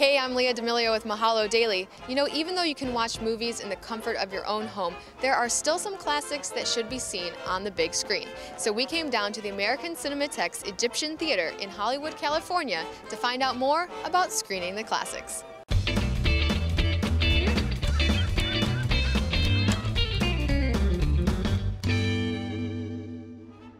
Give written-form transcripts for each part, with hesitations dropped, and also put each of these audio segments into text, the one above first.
Hey, I'm Leah D'Amelio with Mahalo Daily. You know, even though you can watch movies in the comfort of your own home, there are still some classics that should be seen on the big screen. So we came down to the American Cinematheque's Egyptian Theater in Hollywood, California to find out more about screening the classics.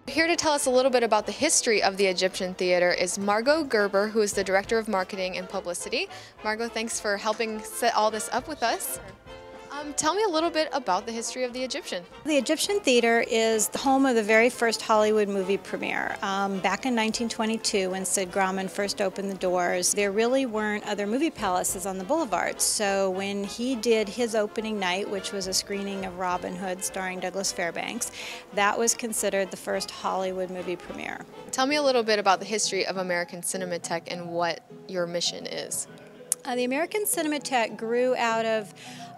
Here to tell us a little bit about the history of the Egyptian Theater is Margo Gerber, who is the Director of Marketing and Publicity. Margo, thanks for helping set all this up with us. Tell me a little bit about the history of the Egyptian. The Egyptian Theater is the home of the very first Hollywood movie premiere. Back in 1922, when Sid Grauman first opened the doors, there really weren't other movie palaces on the boulevards. So when he did his opening night, which was a screening of Robin Hood starring Douglas Fairbanks, that was considered the first Hollywood movie premiere. Tell me a little bit about the history of American Cinematheque and what your mission is. The American Cinematheque grew out of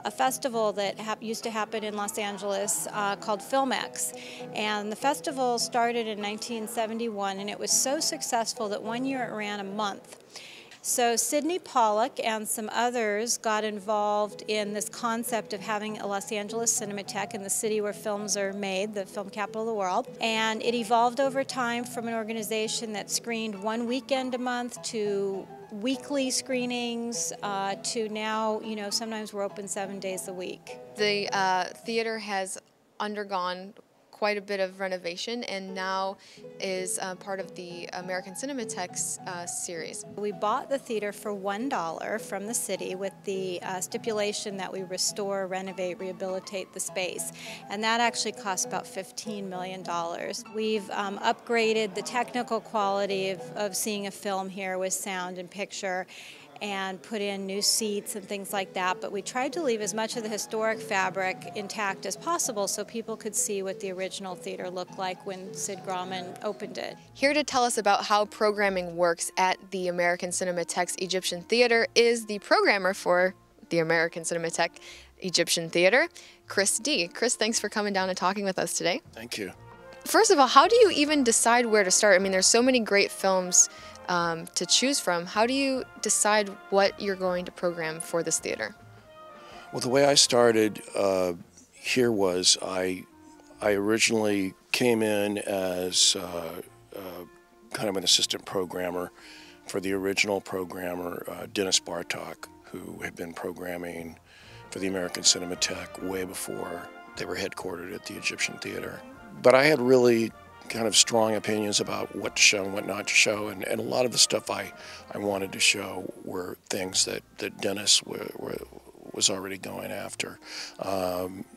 a festival that used to happen in Los Angeles called FilmX. And the festival started in 1971, and it was so successful that one year it ran a month. So Sidney Pollack and some others got involved in this concept of having a Los Angeles Cinematheque in the city where films are made, the film capital of the world. And it evolved over time from an organization that screened one weekend a month to weekly screenings to now, you know, sometimes we're open 7 days a week. The theater has undergone quite a bit of renovation and now is part of the American Cinematheque's series. We bought the theater for $1 from the city with the stipulation that we restore, renovate, rehabilitate the space, and that actually cost about $15 million. We've upgraded the technical quality of seeing a film here with sound and picture, and put in new seats and things like that, but we tried to leave as much of the historic fabric intact as possible so people could see what the original theater looked like when Sid Grauman opened it. Here to tell us about how programming works at the American Cinematheque's Egyptian Theater is the programmer for the American Cinematheque Egyptian Theater, Chris D. Chris, thanks for coming down and talking with us today. Thank you. First of all, how do you even decide where to start? I mean, there's so many great films to choose from. How do you decide what you're going to program for this theater? Well, the way I started here was I originally came in as kind of an assistant programmer for the original programmer, Dennis Bartok, who had been programming for the American Cinematheque way before they were headquartered at the Egyptian Theater. But I had really kind of strong opinions about what to show and what not to show, and a lot of the stuff I wanted to show were things that Dennis was already going after.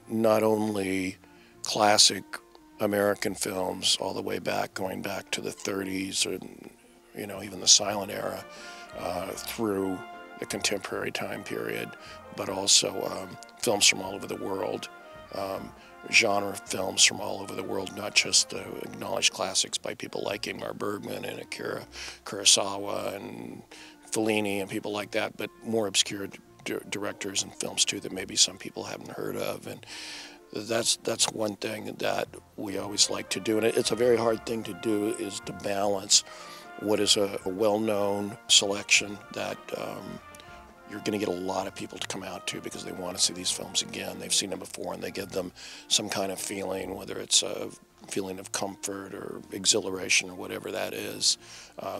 Not only classic American films all the way back, going back to the 30s, or you know, even the silent era, through the contemporary time period, but also films from all over the world. Genre films from all over the world, not just acknowledged classics by people like Ingmar Bergman and Akira Kurosawa and Fellini and people like that, but more obscure directors and films too that maybe some people haven't heard of. And that's one thing that we always like to do, and it's a very hard thing to do, is to balance what is a well-known selection that you're going to get a lot of people to come out to because they want to see these films again. They've seen them before and they give them some kind of feeling, whether it's a feeling of comfort or exhilaration or whatever that is.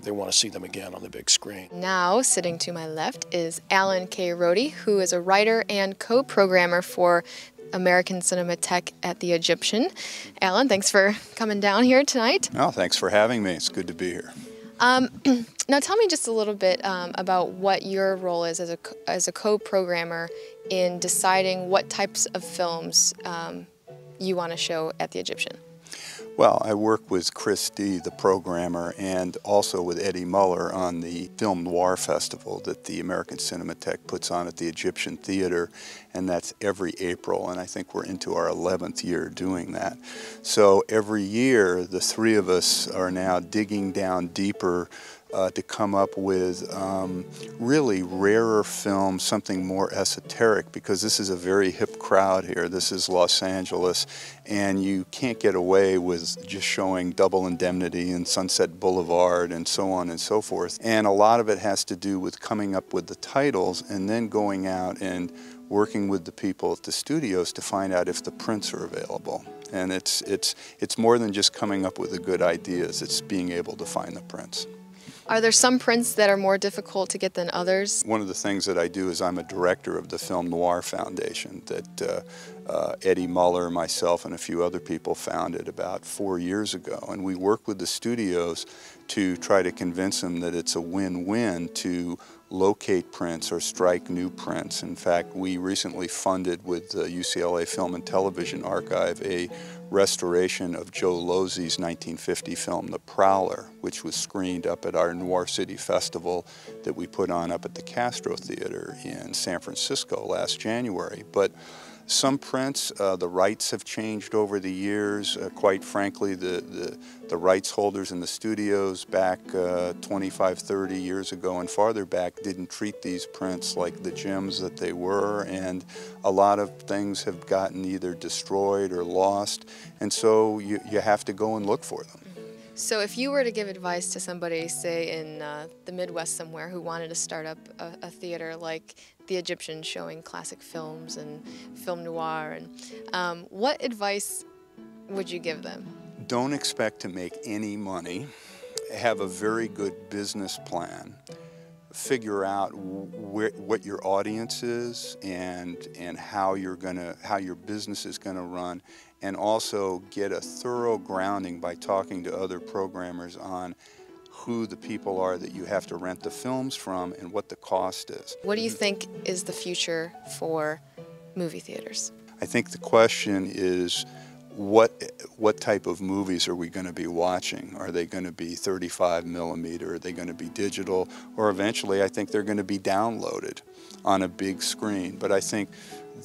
They want to see them again on the big screen. Now, sitting to my left is Alan K. Rohde, who is a writer and co-programmer for American Cinematheque at the Egyptian. Alan, thanks for coming down here tonight. Oh, thanks for having me. It's good to be here. Now tell me just a little bit about what your role is as a co-programmer in deciding what types of films you want to show at the Egyptian. Well, I work with Chris D., the programmer, and also with Eddie Muller on the Film Noir Festival that the American Cinematheque puts on at the Egyptian Theater, and that's every April, and I think we're into our 11th year doing that. So every year, the three of us are now digging down deeper to come up with really rarer films, something more esoteric, because this is a very hip crowd here. This is Los Angeles, and you can't get away with just showing Double Indemnity and Sunset Boulevard and so on and so forth. And a lot of it has to do with coming up with the titles and then going out and working with the people at the studios to find out if the prints are available. And it's more than just coming up with the good ideas, it's being able to find the prints. Are there some prints that are more difficult to get than others? One of the things that I do is I'm a director of the Film Noir Foundation that Eddie Muller, myself, and a few other people founded about 4 years ago. And we work with the studios to try to convince them that it's a win-win to locate prints or strike new prints. In fact, we recently funded with the UCLA Film and Television Archive a restoration of Joe Losey's 1950 film, The Prowler, which was screened up at our Noir City Festival that we put on up at the Castro Theater in San Francisco last January. But some prints, the rights have changed over the years. Quite frankly, the rights holders in the studios back 25, 30 years ago and farther back didn't treat these prints like the gems that they were, and a lot of things have gotten either destroyed or lost, and so you have to go and look for them. So if you were to give advice to somebody, say in the Midwest somewhere, who wanted to start up a theater like the Egyptian showing classic films and film noir, and what advice would you give them? Don't expect to make any money. Have a very good business plan. Figure out what your audience is and how your business is gonna run, and also get a thorough grounding by talking to other programmers on who the people are that you have to rent the films from and what the cost is. What do you think is the future for movie theaters? I think the question is, what type of movies are we going to be watching? Are they going to be 35 millimeter? Are they going to be digital? Or eventually I think they're going to be downloaded on a big screen. But I think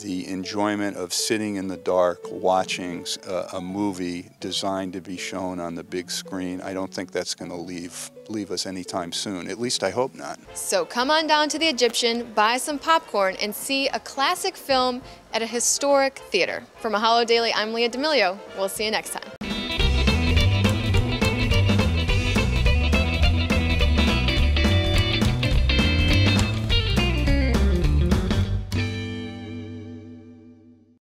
the enjoyment of sitting in the dark watching a movie designed to be shown on the big screen, I don't think that's going to leave us anytime soon. At least I hope not. So come on down to the Egyptian, buy some popcorn, and see a classic film at a historic theater. For Mahalo Daily, I'm Leah D'Amelio. We'll see you next time.